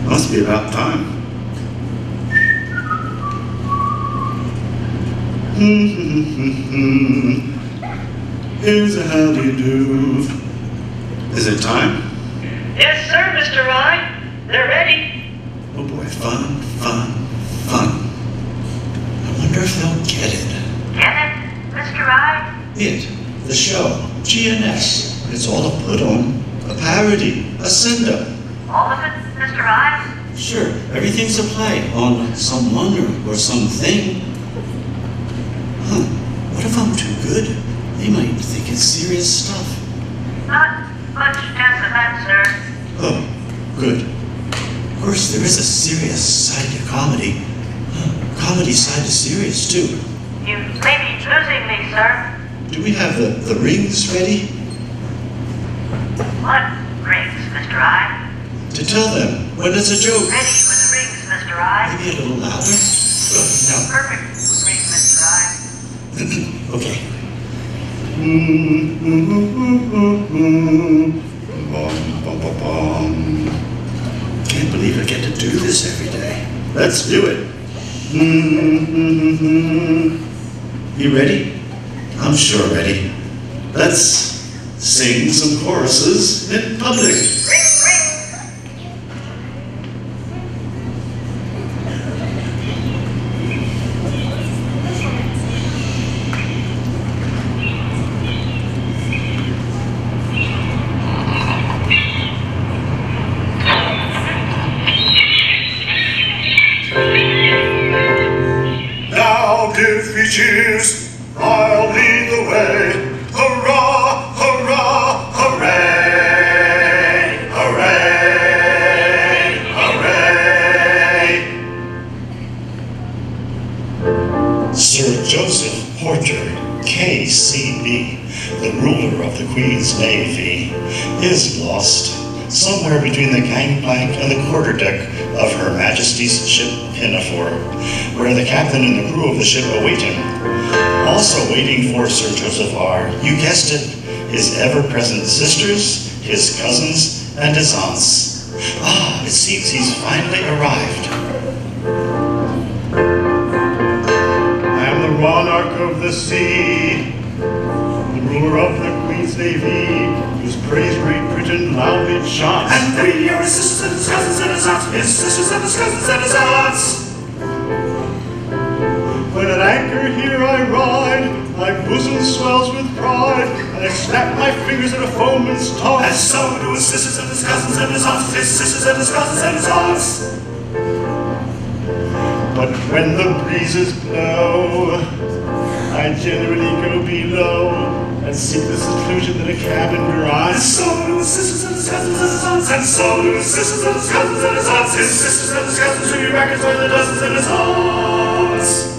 Must be about time. Here's a how do you do. Is it time? Yes, sir, Mr. Rye. They're ready. Oh boy, fun, fun, fun. I wonder if they'll get it. Get it, Mr. Rye? It, the show, G&S. It's all a put-on, a parody, a send-up. All of it, Mr. Rye? Sure, everything's a play on someone or something. Huh, what if I'm too good? They might think it's serious stuff. Not much chance of that, sir. Oh, good. Of course, there is a serious side to comedy. Comedy side to serious, too. You may be losing me, sir. Do we have the rings ready? What rings, Mr. Rye? To tell them when it's a joke. Ready for the rings, Mr. Rye. Maybe a little louder? No. Perfect ring, Mr. Rye. Okay. Can't believe I get to do this every day. Let's do it. You ready? I'm sure ready. Let's sing some choruses in public. Ring, ring. Cheers, I'll lead the way. Hurrah, hurrah, hooray! Hooray, hooray! Sir Joseph Porter, K.C.B., the ruler of the Queen's Navy, is lost somewhere between the gangplank and the quarterdeck of Her Majesty's ship Pinafore, where the captain and the crew of the ship await him. Also waiting for Sir Joseph are, you guessed it, his ever-present sisters, his cousins, and his aunts. Ah, it seems he's finally arrived. I am the monarch of the sea, the ruler of the Queen's Navy, whose praise Great Britain loudly chaunts. And we are his sisters and his cousins and his aunts, his sisters and his cousins and his aunts. When at anchor here I ride, my bosom swells with pride, and I snap my fingers at a foeman's taunts. And so do his sisters and his cousins and his aunts, his sisters and his cousins and his aunts. But when the breezes blow, I generally go below and seek the seclusion that a cabin grants. And so do his sisters and his cousins and his aunts, and so do his sisters and his cousins and his aunts, his sisters and his cousins who be records by the dozens and his aunts.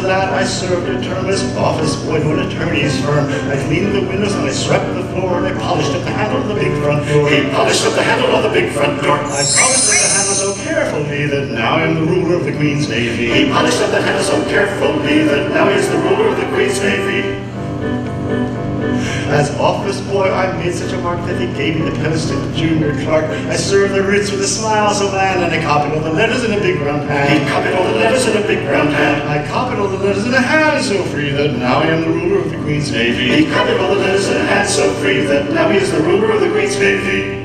I served a term as office boy to an attorney's firm. I cleaned the windows and I swept the floor and I polished up the handle of the big front door. He polished up the handle of the big front door. I polished up the handle so carefully that now I am the ruler of the Queen's Navy. He polished up the handle so carefully that now he is the ruler of the Queen's Navy. As office boy, I made such a mark that he gave me the post of junior clerk. I served the writs with a smile so bland, and I copied all the letters in a big round hand. He copied all the letters in a big round hand. I copied all the letters in a hand so free that now I am the ruler of the Queen's Navy. He copied all the letters in a hand so free that now he is the ruler of the Queen's Navy.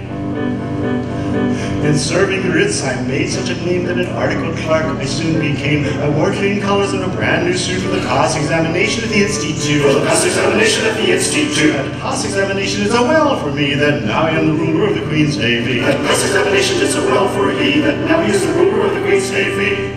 In serving the writs, I made such a name that an articled clerk I soon became. I wore clean colors and a brand new suit for the class examination at the Institute. For the class examination at the Institute. And class examination did so well for me that now I am the ruler of the Queen's Navy. And class examination did so well for he that now he is the ruler of the Queen's Navy.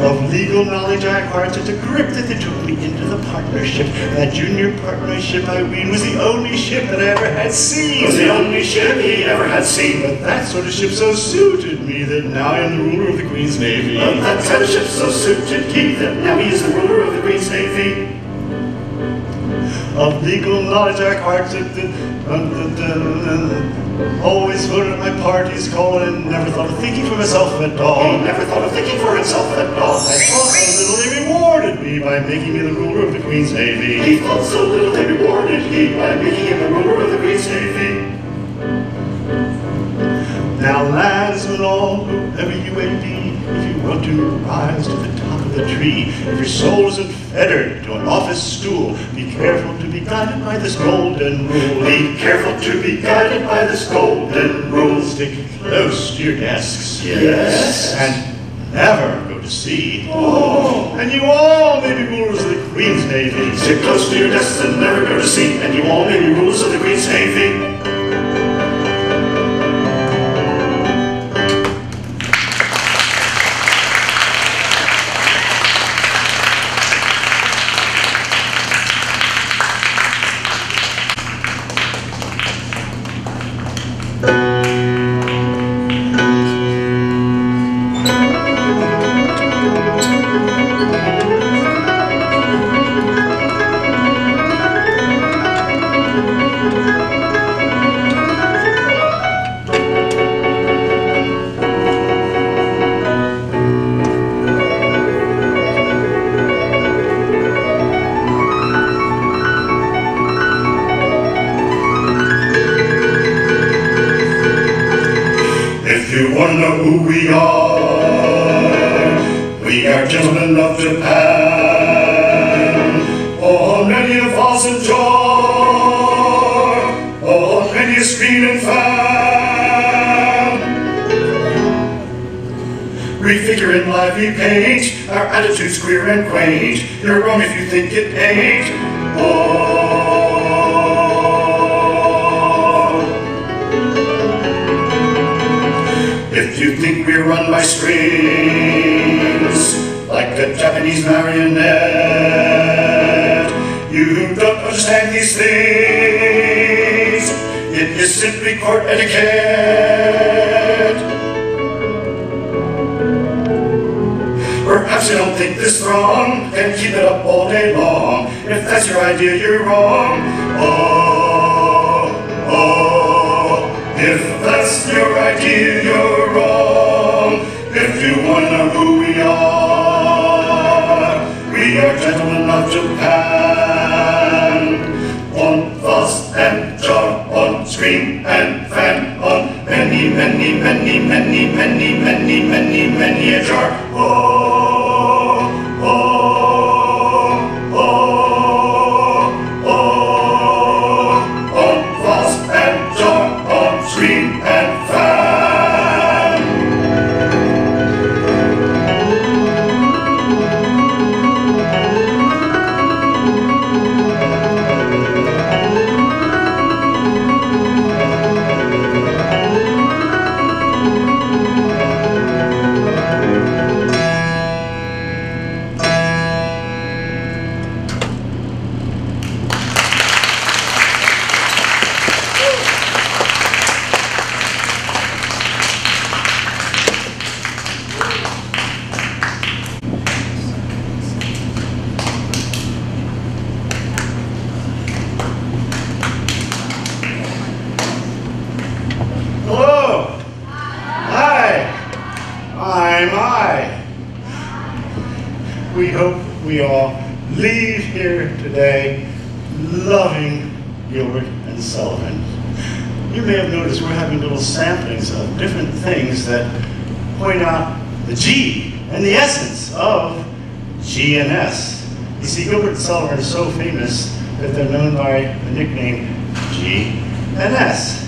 Of legal knowledge I acquired such a grip that they took me into the partnership. And that junior partnership, I ween, was the only ship that I ever had seen. Was the only ship he ever had seen. But that sort of ship so suited me that now I am the ruler of the Queen's Navy. But that kind of ship so suited he that now he is the ruler of the Queen's Navy. Of legal knowledge I acquired always voted at my party's call and never thought of thinking for myself at all. He never thought of thinking for himself at all. I thought so little they rewarded me by making me the ruler of the Queen's Navy. He thought so little they rewarded he by making him the ruler of the Queen's Navy. Now landsmen all, whoever you may be, if you want to rise to the top of the tree, if your soul isn't fettered to an office stool, be careful to be guided by this golden rule. Be careful to be guided by this golden rule. Stick close to your desks. Yes. And never go to sea. Oh. And you all may be rulers of the Queen's Navy. Stick close to your desks and never go to sea, and you all may be rulers of the Queen's Navy. We are gentlemen of Japan. Oh, many a vase and jar. Oh, many a screen and fan. We figure in lively paint, our attitudes queer and quaint. You're wrong if you think it ain't. Oh. If you think we're run by strings, like a Japanese marionette, you don't understand these things. It is simply court etiquette. Perhaps you don't think this wrong, can keep it up all day long. If that's your idea, you're wrong. Oh, oh, if that's your idea, you're wrong. If you wanna know who we are gentlemen of Japan. On vase and jar, on screen and fan, on many, many, many, many, many, many, many, many a jar. Oh, oh, oh, oh, on vase and jar, on screen and fan. We hope we all leave here today loving Gilbert and Sullivan. You may have noticed we're having little samplings of different things that point out the G and the essence of G&S. You see, Gilbert and Sullivan are so famous that they're known by the nickname G&S.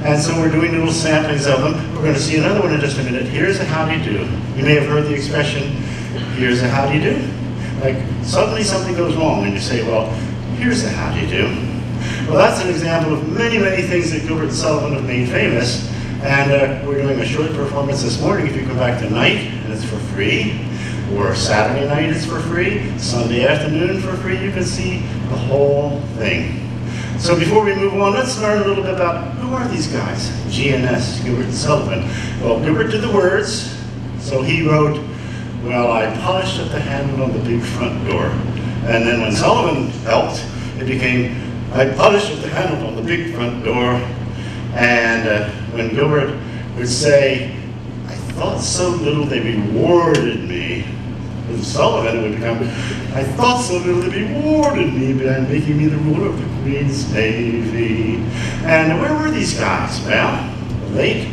And so we're doing little samplings of them. We're going to see another one in just a minute. Here's a howdy do. You may have heard the expression, here's a howdy do. Like suddenly something goes wrong and you say, well, here's a howdy do. Well, that's an example of many, many things that Gilbert and Sullivan have made famous. And we're doing a short performance this morning if you come back tonight, and it's for free. or Saturday night is for free, Sunday afternoon for free. You can see the whole thing. So before we move on, let's learn a little bit about who are these guys? G&S, Gilbert and Sullivan. Well, Gilbert did the words, so he wrote, well, I polished up the handle on the big front door. And then when Sullivan helped, it became, I polished up the handle on the big front door. And when Gilbert would say, I thought so little they rewarded me. With Sullivan, it would become, I thought so little they rewarded me by making me the ruler of the Queen's Navy. And where were these guys? Well, the late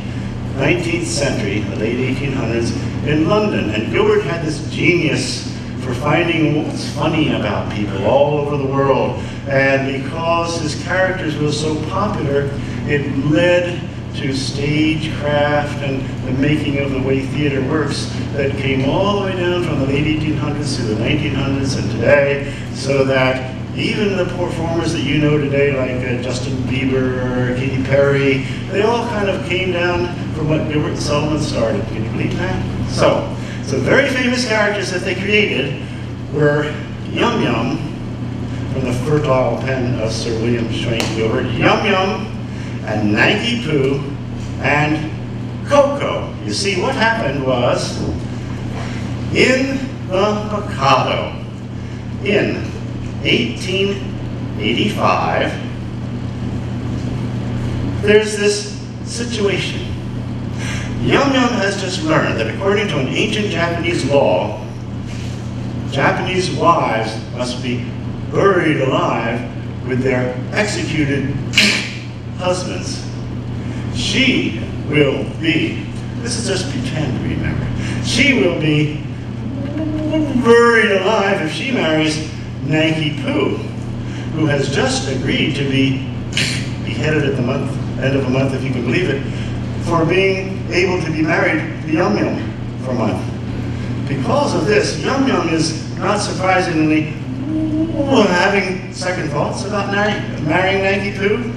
19th century, the late 1800s, in London. And Gilbert had this genius for finding what's funny about people all over the world. And because his characters were so popular, it led to stagecraft and the making of the way theater works that came all the way down from the late 1800s to the 1900s and today, so that even the performers that you know today, like Justin Bieber or Katy Perry, they all kind of came down from what Gilbert and Sullivan started. Can you believe that? So very famous characters that they created were Yum Yum, from the fertile pen of Sir William Swain Gilbert, Yum Yum, and Nanky Poo, and Coco. You see, what happened was, in the Mikado, in 1885, there's this situation. Yum Yum has just learned that according to an ancient Japanese law, Japanese wives must be buried alive with their executed husbands. She will be, this is just pretend, remember, she will be buried alive if she marries Nanky Poo, who has just agreed to be beheaded at the end of a month, if you can believe it, for being able to be married to Yum Yum for a month. Because of this, Yum Yum is, not surprisingly, having second thoughts about marrying Nanky Poo.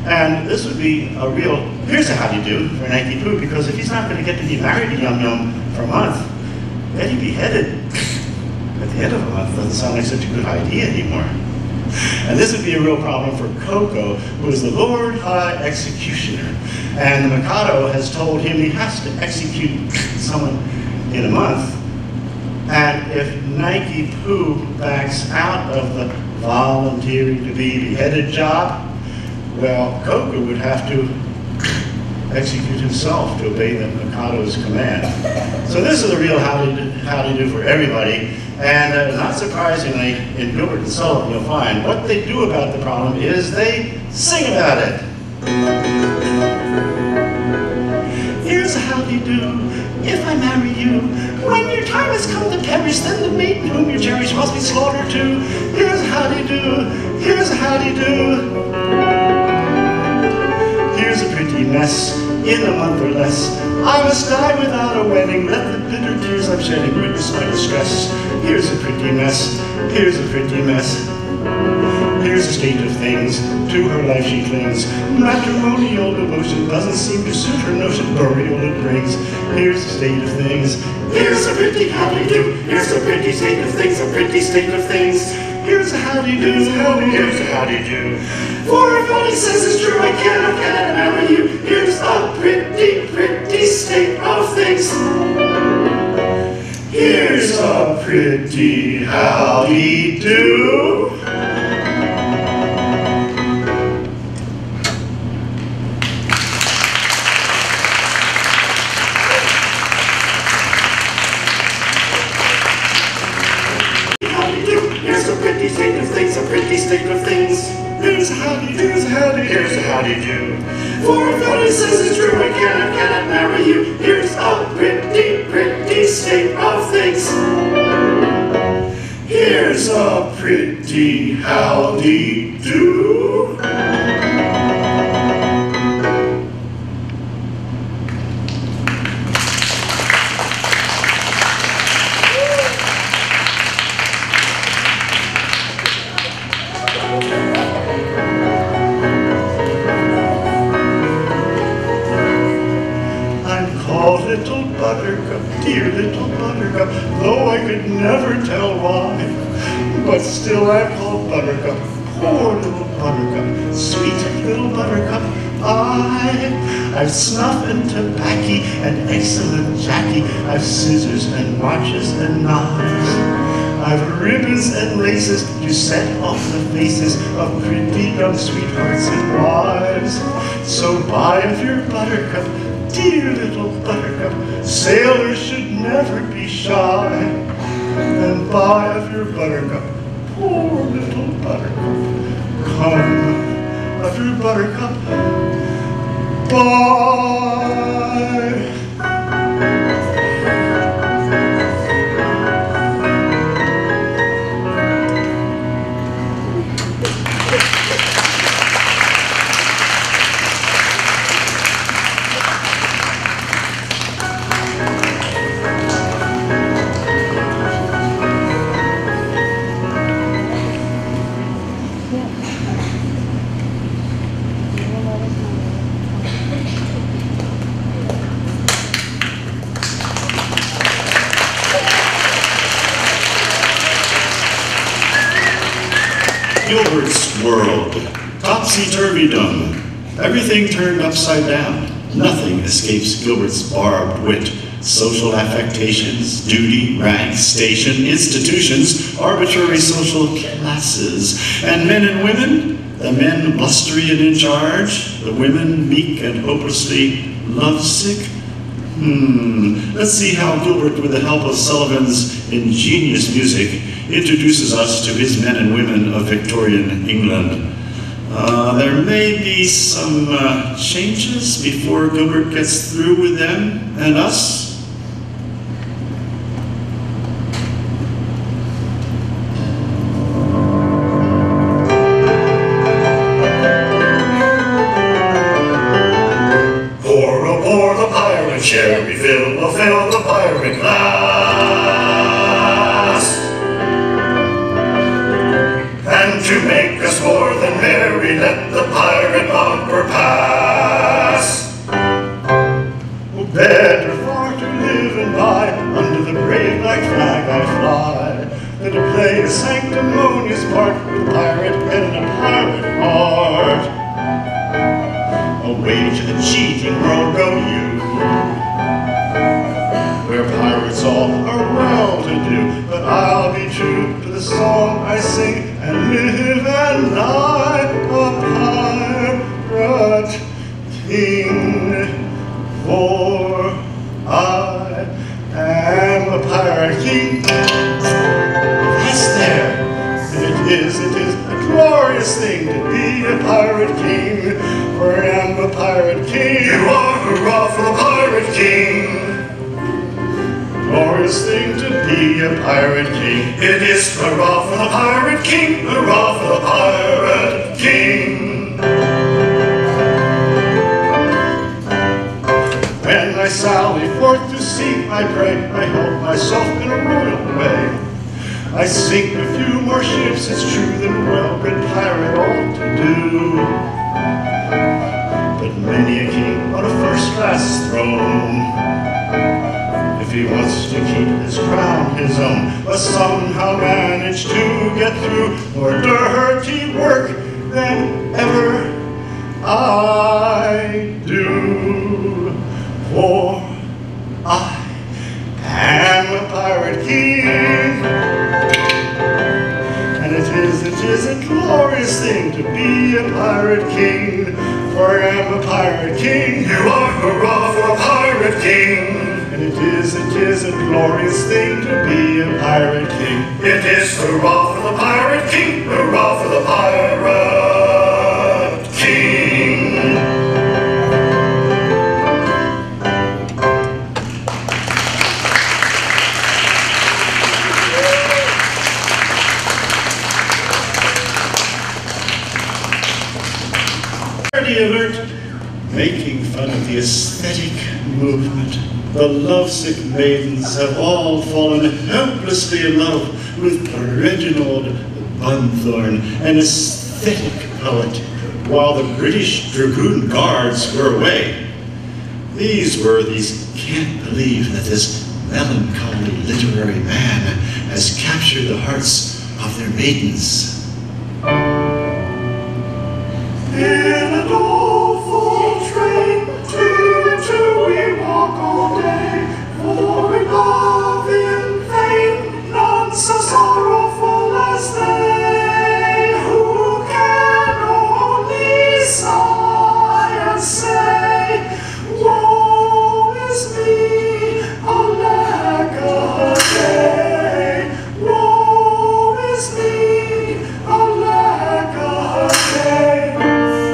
And this would be a real, here's a howdy do for Nanky Poo, because if he's not going to get to be married to Yum Yum for a month, then he'd be beheaded at the end of a month. Doesn't sound like such a good idea anymore. And this would be a real problem for Coco, who is the Lord High Executioner. And the Mikado has told him he has to execute someone in a month. And if Nanky Poo backs out of the volunteering to be beheaded job, well, Coco would have to execute himself to obey the Mikado's command. So this is a real howdy do for everybody. And not surprisingly, in Gilbert and Sullivan, you'll find what they do about the problem is they sing about it. Here's a howdy do, if I marry you. When your time has come to perish, then the maiden whom you cherish must be slaughtered too. Here's a howdy do, here's a howdy do. Here's a pretty mess, in a month or less. I must die without a wedding, let the bitter tears I'm shedding witness my distress. Here's a pretty mess, here's a pretty mess. Here's a state of things, to her life she clings. Matrimonial devotion doesn't seem to suit her notion, burial it brings. Here's a state of things, here's a pretty howdy do. Here's a pretty state of things, a pretty state of things. Here's a howdy do, here's a howdy do. For if what he says is true, I cannot marry you. Here's a pretty, pretty state of things. Here's a pretty howdy do. Here's a pretty state of things, a pretty state of things. Here's a howdy, here's a howdy, here's a howdy do. For if what he says is true, I cannot marry you. Here's a pretty, pretty state of things. Here's a pretty howdy do. little buttercup, dear little buttercup, though I could never tell why. But still I'm called buttercup, poor little buttercup, sweet little buttercup. I've snuff and tobacco and excellent Jackie. I've scissors and watches and knives. I've ribbons and laces to set off the faces of pretty young sweethearts and wives. So buy of your buttercup, dear little buttercup. Sailors should never be shy. And buy of your buttercup, poor little buttercup. Come of your buttercup, bye. Gilbert's world, topsy-turvydom, everything turned upside down. Nothing escapes Gilbert's barbed wit. Social affectations, duty, rank, station, institutions, arbitrary social classes, and men and women, the men blustery and in charge, the women meek and hopelessly lovesick. Let's see how Gilbert, with the help of Sullivan's ingenious music, introduces us to his men and women of Victorian England. There may be some changes before Gilbert gets through with them and us. Share refill, we'll fill the pirate glass. And to make us more than merry, let the pirate bumper pass. Better far to live and die under the brave black flag I fly, than to play a sanctimonious part with a pirate head and a pirate heart. Away to the cheating world go you, where pirates all are well-to-do, but I'll be true to the song I sing and live and die a pirate king. For I am a pirate king. Yes, there. And it is a glorious thing to be a pirate king. For I am a pirate king. You are hurrah for the pirate king. Glorious thing to be a pirate king. It is hurrah for the pirate king, hurrah for the pirate king. When I sally forth to sea, I pray I help myself in a royal way. I sink a few more ships, it's true, than a well-bred pirate ought to do. But many a king on a first-class throne, if he wants to keep his crown his own, must somehow manage to get through more dirty work than ever I do. For I am a pirate king, and it is a glorious thing to be a pirate king. For I am a pirate king. You are hurrah for a pirate king. And it is a glorious thing to be a pirate king. It is hurrah for the pirate king, hurrah for the pirate king. Alert, making fun of the aesthetic movement. The lovesick maidens have all fallen helplessly in love with Reginald Bunthorne, an aesthetic poet, while the British Dragoon Guards were away. These can't believe that this melancholy literary man has captured the hearts of their maidens. In a doleful train, two and two we walk all day, for we love in vain, none so sorrowful as they, who can only sigh and say, woe is me, alack a day, woe is me, alack a day.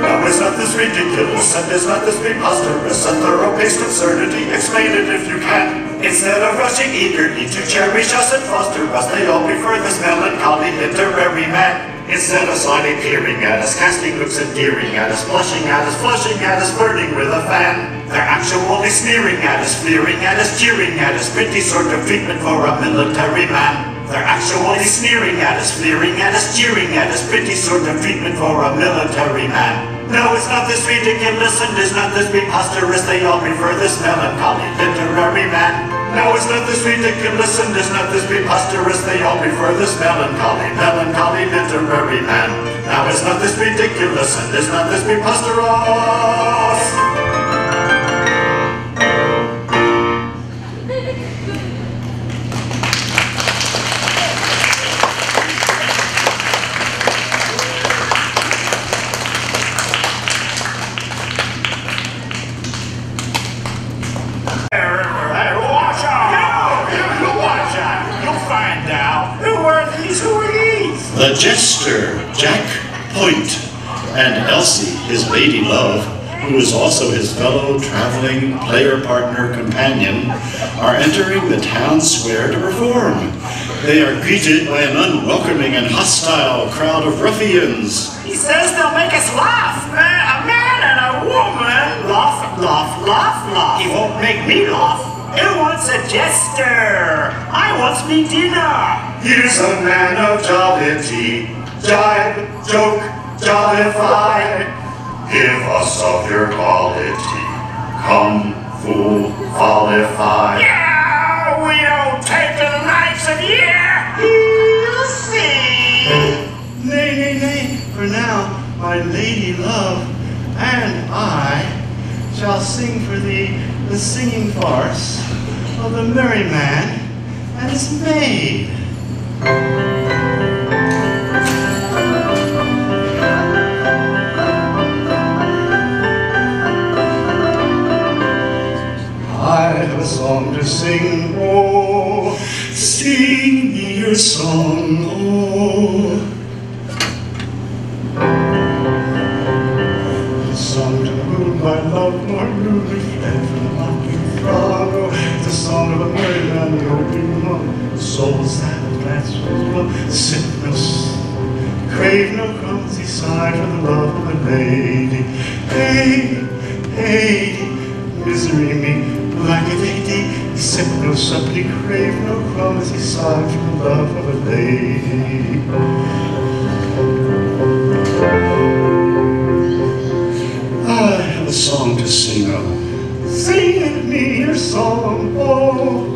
Now is not this ridiculous, and is not this preposterous, a thorough-paced absurdity? Explain it if you can. Instead of rushing eagerly to cherish us and foster us, they all prefer this melancholy literary man. Instead of slyly peering at us, casting looks endearing at us, blushing at us, flushing at us, flirting with a fan, they're actually sneering at us, fleering at us, jeering at us, pretty sort of treatment for a military man. They're actually sneering at us, fleering at us, jeering at us, pretty sort of treatment for a military man. No, it's not this ridiculous and it's not this preposterous, they all prefer this melancholy literary man. No, it's not this ridiculous and it's not this preposterous, they all prefer this melancholy literary man. Now it's not this ridiculous and it's not this preposterous. The jester, Jack Point, and Elsie, his lady love, who is also his fellow traveling player-partner companion, are entering the town square to perform. They are greeted by an unwelcoming and hostile crowd of ruffians. He says they'll make us laugh. A man and a woman. Laugh, laugh, laugh, laugh. He won't make me laugh. Who wants a jester? I wants me dinner. Here's a man of jollity, jibe, joke, jollify. Give us of your quality, come, fool, qualify. Yeah, we don't take to the likes of you. You see. Nay, nay, nay, for now, my lady love and I shall sing for thee the singing farce of the merry man and his maid. I have a song to sing, oh, sing me your song, oh. The song to the moon, my love, nor newly fled from the mocking throng, oh, the song of a merry man, the open lung, the soul sad and glance was love, sickness, crave no crumbs, he sighed for the love of a lady. Hey, hey, misery me, lack-a-day-day, he sipped no sup, he craved no crumbs, he sighed for the love of a lady. I have a song to sing, oh, sing me your song, oh.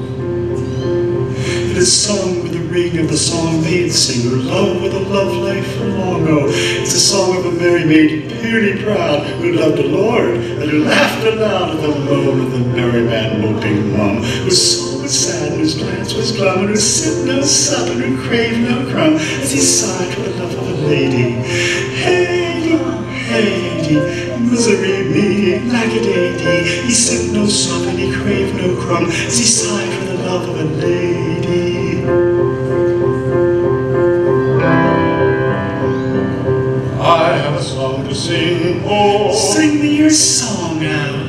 It is sung with the ring of the song maid singer, love with a love life for long ago. It's a song of a merry maid, purely proud, who loved the Lord, and who laughed aloud at the moan of the merry man moping mum, whose soul was sad, and whose glance was glum, and who sipped no sup, and who craved no crumb, as he sighed for the love of a lady. Hey, hey, misery me, lack-a-day-day, he sipped no sup, and he craved no crumb, as he sighed for the love of a lady. I have a song to sing, oh, sing me your song out.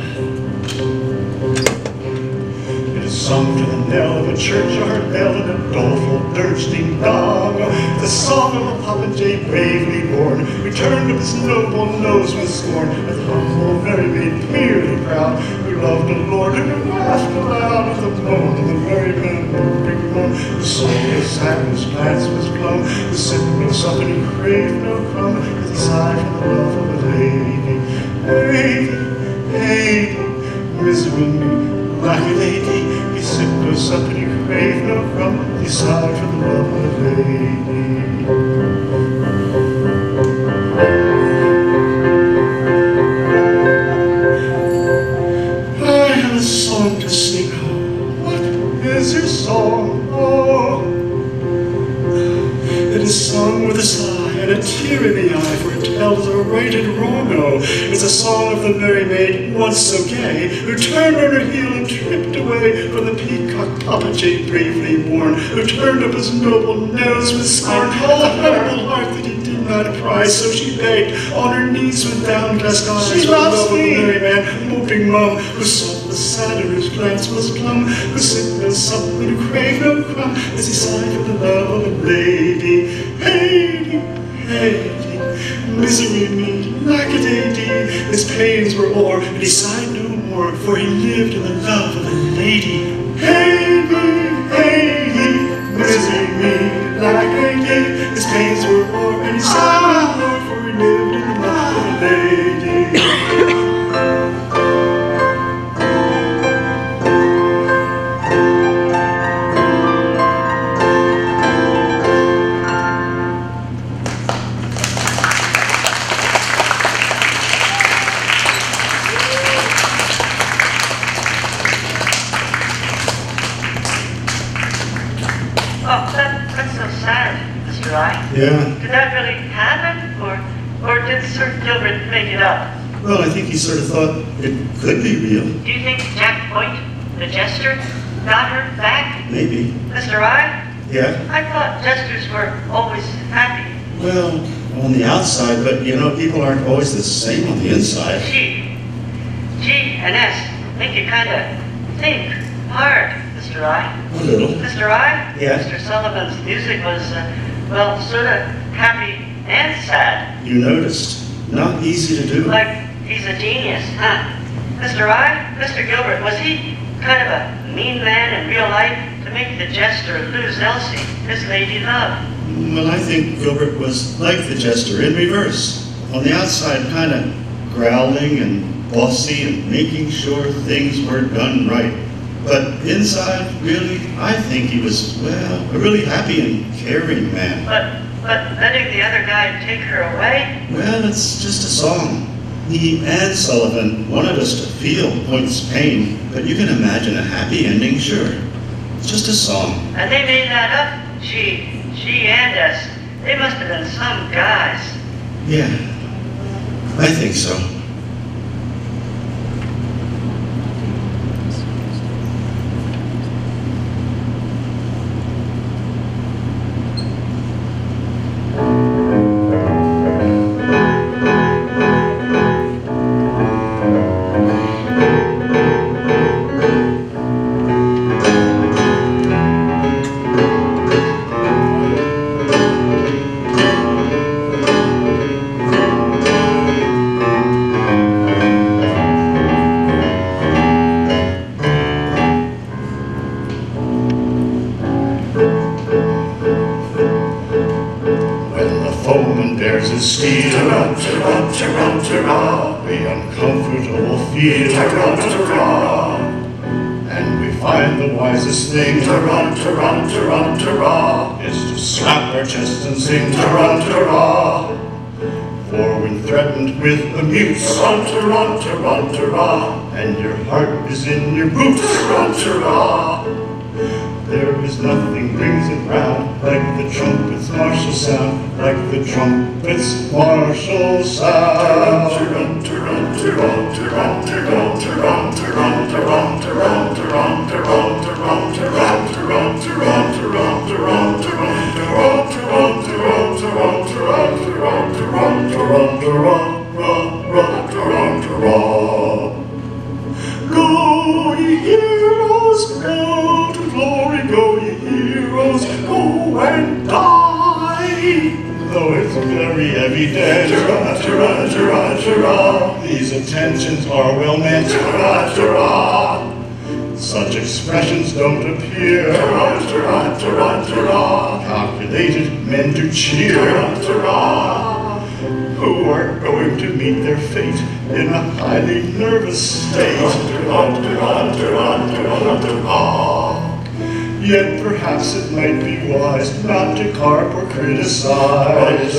It is sung to the knell of a churchyard bell and a doleful dirge-ding dong. The song of a popinjay bravely born, returned of his noble nose with scorn, with a humble merry maid purely proud, who loved the Lord and who laughed aloud at the moan of the merry man moping mum. The soul was sad, his glance was glum, who sipped no sup and he craved no crumb, as he sighed for the love of a lady. Hey, hey, misery me like a lady. He sipped no sup and he craved no crumb. He sighed for the love of a lady. I have a song to sing. What is your song? Oh, it is sung with a sigh and a tear in the eye, for it tells a right and wrong. Oh, it's a song of the merry maid, once so gay, who turned on her heel and tripped away from the peacock popinjay bravely born, who turned up his noble nose with scorn, all the humble heart that he did not prize. So she begged on her knees with downcast eyes, she loves me, merry man, moping mum, who soul was sad and whose glance was glum, who sipped no sup and who craved no crumb, as he sighed for the love of a lady. Lady, lady, misery me like a lady. His pains were o'er, and he sighed no more, for he lived in the love of a lady. Lady, lady, misery me like a lady. His pains were o'er, and he sighed no more, for he lived in the love of a lady. Yeah. Did that really happen, or did Sir Gilbert make it up? Well, I think he sort of thought it could be real. Do you think Jack Point, the jester, got her back? Maybe. Mr. I? Yeah? I thought jesters were always happy. Well, on the outside, but you know, people aren't always the same on the inside. G and S make you kind of think hard, Mr. I. A little. Mr. I? Yeah? Mr. Sullivan's music was, well, sort of happy and sad. You noticed. Not easy to do. Like he's a genius, huh? Mr. I? Mr. Gilbert, was he kind of a mean man in real life to make the jester lose Elsie, his lady love? Well, I think Gilbert was like the jester in reverse. On the outside, kind of growling and bossy and making sure things were done right. But inside, really, I think he was, well, a really happy and caring man. But letting the other guy take her away? Well, it's just a song. He and Sullivan wanted us to feel Point's pain, but you can imagine a happy ending, sure. It's just a song. And they made that up? She and us. They must have been some guys. Yeah, I think so. The uncomfortable feel, and we find the wisest thing is to slap our chests and sing for when threatened with a mute and your heart is in your boots, there is nothing brings it round like the trumpet's martial sound, like the trumpet's martial sound. Go, ye heroes, go to glory, go, ye heroes, go and die. Though it's very evident, these intentions are well meant. Such expressions don't appear calculated men to cheer. who are going to meet their fate in a highly nervous state. Yet perhaps it might be wise not to carp or criticize.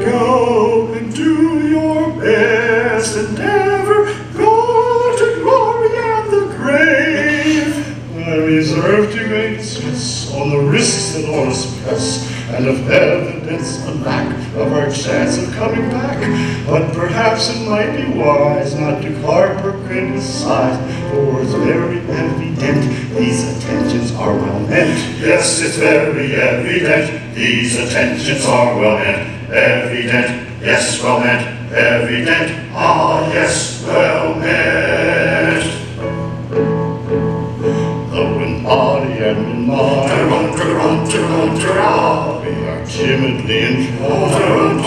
Go and do your best endeavor, go to glory and the grave. I reserve to make stress on the risks that on us press, and of evidence a lack of our chance of coming back. But perhaps it might be wise not to carp or criticize, for it's very evident these attentions are well meant. Yes, it's very evident these attentions are well meant. Evident, yes, well meant. Evident, ah, yes, well meant. Though in body and in mind, we are timidly inclined,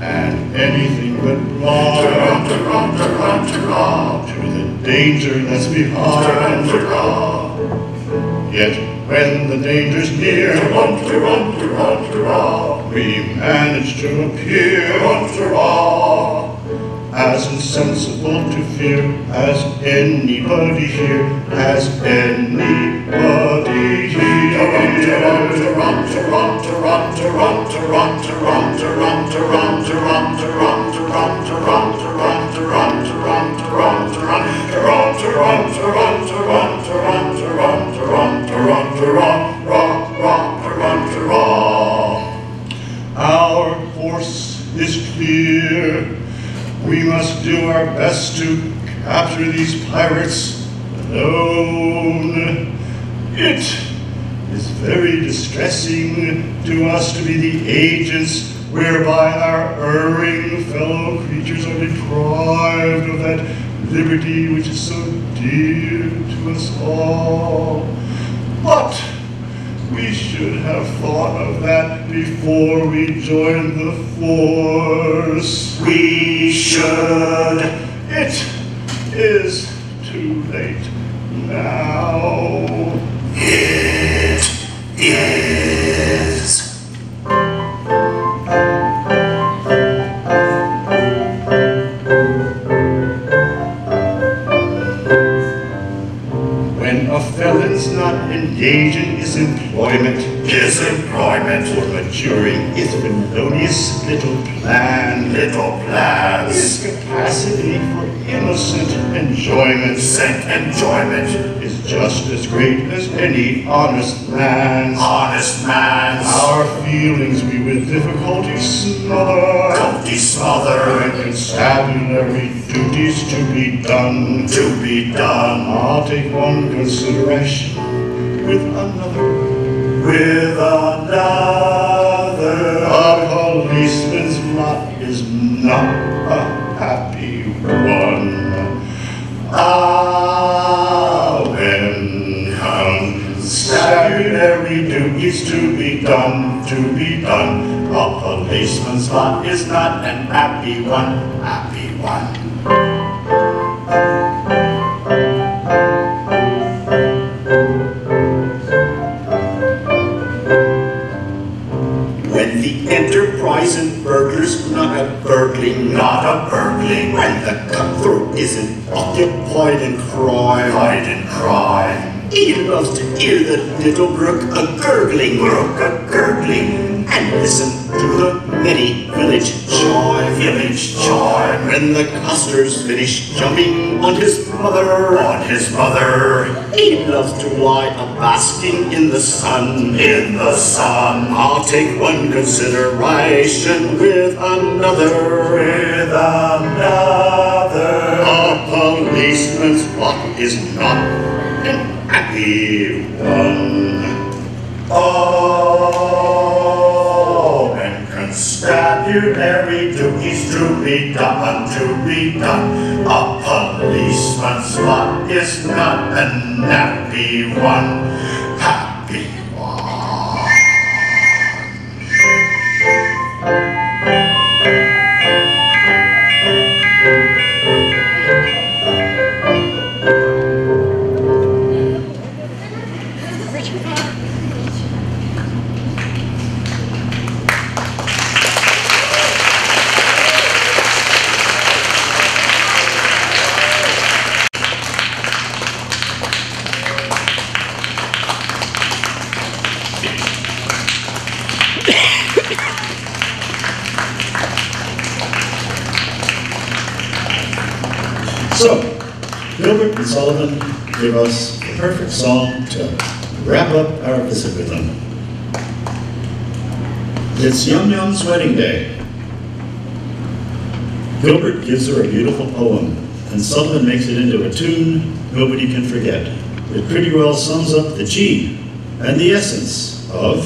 and anything but blind to the danger that's behind. Yet when the danger's near, we manage to appear as insensible to fear as anybody here, as anybody Our course is clear. We must do our best to capture these pirates alone. It is very distressing to us to be the agents whereby our erring fellow creatures are deprived of that liberty which is so dear to us all. But we should have thought of that before we joined the force. We should. It is too late now. It is. When a felon's not engaging his employment, Or maturing his felonious little plans, his capacity for innocent enjoyment, is just as great as any honest man's. Our feelings we with difficulty smother, and constabulary duties to be done. I'll take one consideration with another. A policeman's lot is not a happy one. When constabulary duties to be done, a policeman's lot is not an happy one. When the enterprise and burglar's not a burgling, when the cutthroat isn't occupied in crime, he loves to hear the little brook a-gurgling, and listen to the many village chime, when the clusters finish jumping on his mother, he loves to lie a-basking in the sun, I'll take one consideration with another, a policeman's lot is not an happy one. When constabulary duties to be done, a policeman's lot is not an happy one. So, Gilbert and Sullivan give us the perfect song to wrap up our visit with them. It's Yum Yum's wedding day. Gilbert gives her a beautiful poem, and Sullivan makes it into a tune nobody can forget. It pretty well sums up the G and the essence of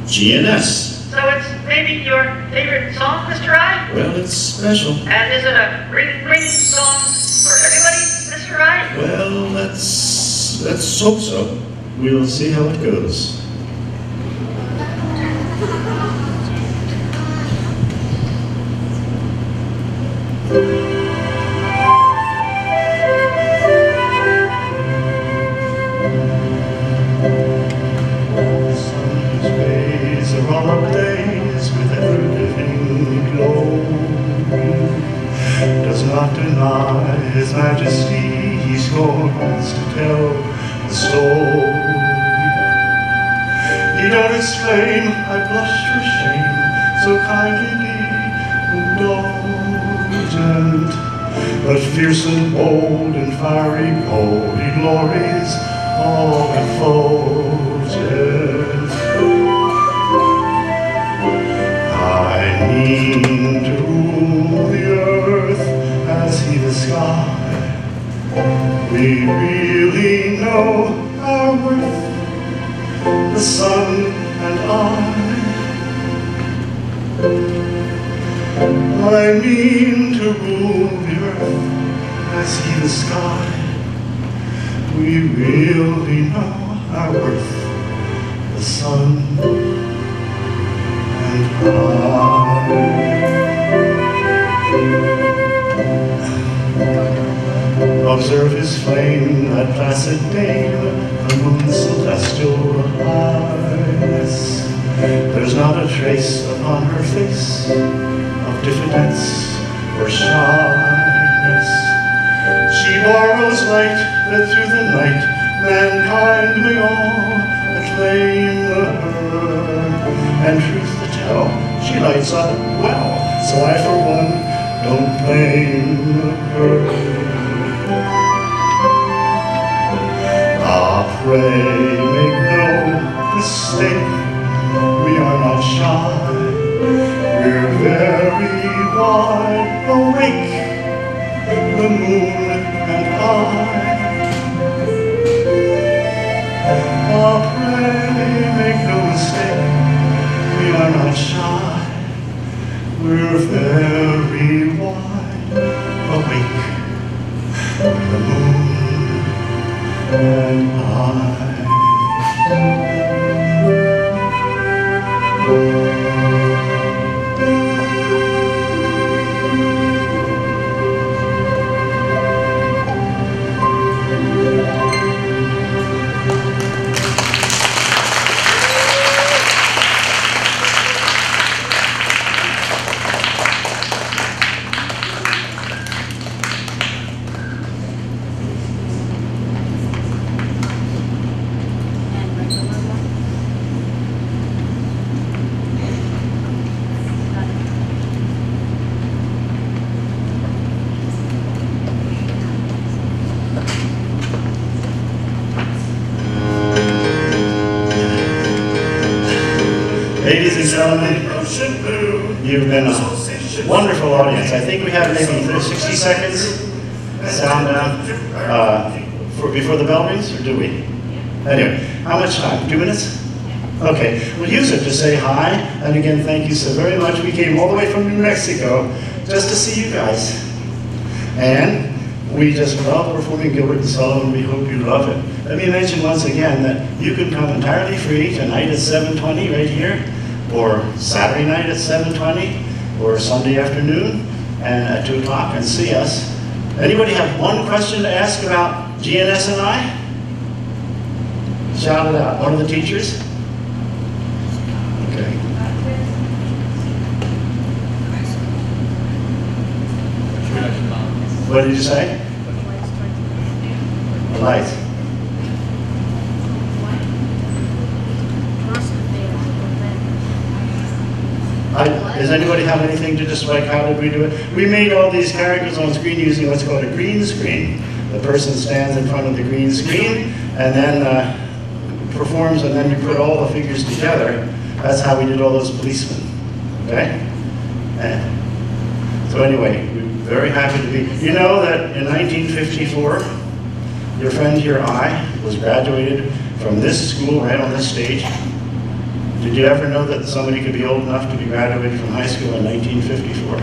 G&S. So it's maybe your favorite song, Mr. I? Well, it's special. And is it a ring song for everybody, Mr. I? Well, let's hope so. We'll see how it goes. His Majesty, he scorns to tell the story. He don't exclaim, I blush for shame, so kindly be indulgent. But fierce and bold and fiery bold, he glories all effulgent. I mean to rule the earth as he the sky. We really know our worth, the sun and I mean to rule the earth as he the sky. We really know our worth, the sun and I. Observe his flame, that placid dame, the moon's celestial eyes. There's not a trace upon her face of diffidence or shyness. She borrows light that through the night mankind may all acclaim her. And truth to tell, she lights up well, so I for one don't blame her. Pray, make no mistake, we are not shy. We're very wide awake, the moon and I. Pray, make no mistake, we are not shy. We're very wide awake, the moon and I. Ladies and gentlemen, you've been a wonderful audience. I think we have maybe 60 seconds sound before the bell rings, or do we? Anyway, how much time? 2 minutes? Okay, we'll use it to say hi, and again, thank you so very much. We came all the way from New Mexico just to see you guys. And we just love performing Gilbert and Sullivan. We hope you love it. Let me mention once again that you can come entirely free tonight at 7:20 right here, or Saturday night at 7:20, or Sunday afternoon and at 2 o'clock and see us. Anybody have one question to ask about G&S and I? Shout it out. One of the teachers? Okay. What did you say? The lights. Does anybody have anything to just like, how did we do it? We made all these characters on screen using what's called a green screen. The person stands in front of the green screen and then performs, and then you put all the figures together. That's how we did all those policemen, okay? So anyway, we're very happy to be. You know that in 1954, your friend here, I, was graduated from this school right on this stage. Did you ever know that somebody could be old enough to be graduated from high school in 1954?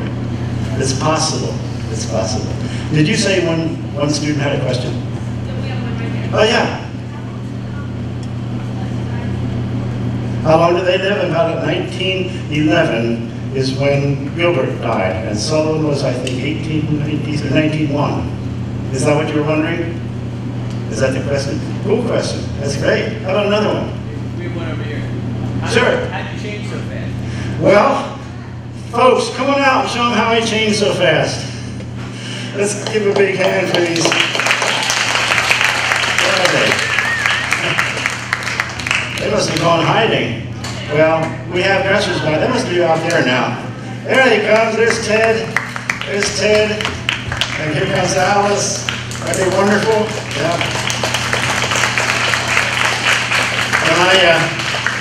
It's possible. It's possible. Did you say one student had a question? Oh, yeah. How long did they live? About 1911 is when Gilbert died, and Sullivan was, I think, 1901. Is that what you were wondering? Is that the question? Cool question. That's great. How about another one? We have one over here. Sure. How'd you change so fast? Well, folks, come on out and show them how I changed so fast. Let's give a big hand for these. Where are they? They must have gone hiding. Well, we have dressers by. They must be out there now. There he comes. There's Ted. There's Ted. And here comes Alice. Aren't they wonderful? Yeah.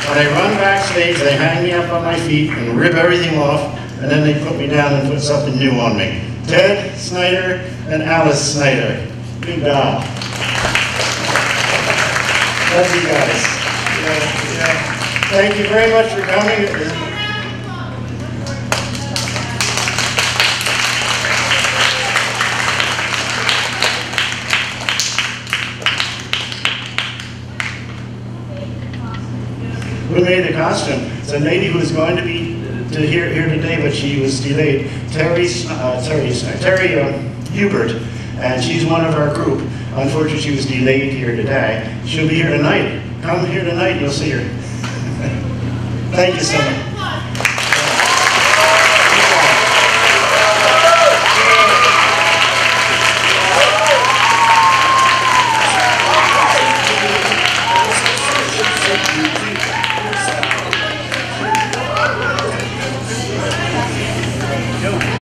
When I run backstage, they hang me up on my feet and rip everything off, and then they put me down and put something new on me. Ted Snyder and Alice Snyder. Good job. Love you guys. Yeah. Thank you very much for coming. Who made the costume? It's a lady who was going to be here today, but she was delayed. Terry Hubert, and she's one of our group. Unfortunately, she was delayed here today. She'll be here tonight. Come here tonight, you'll see her. Thank you so much.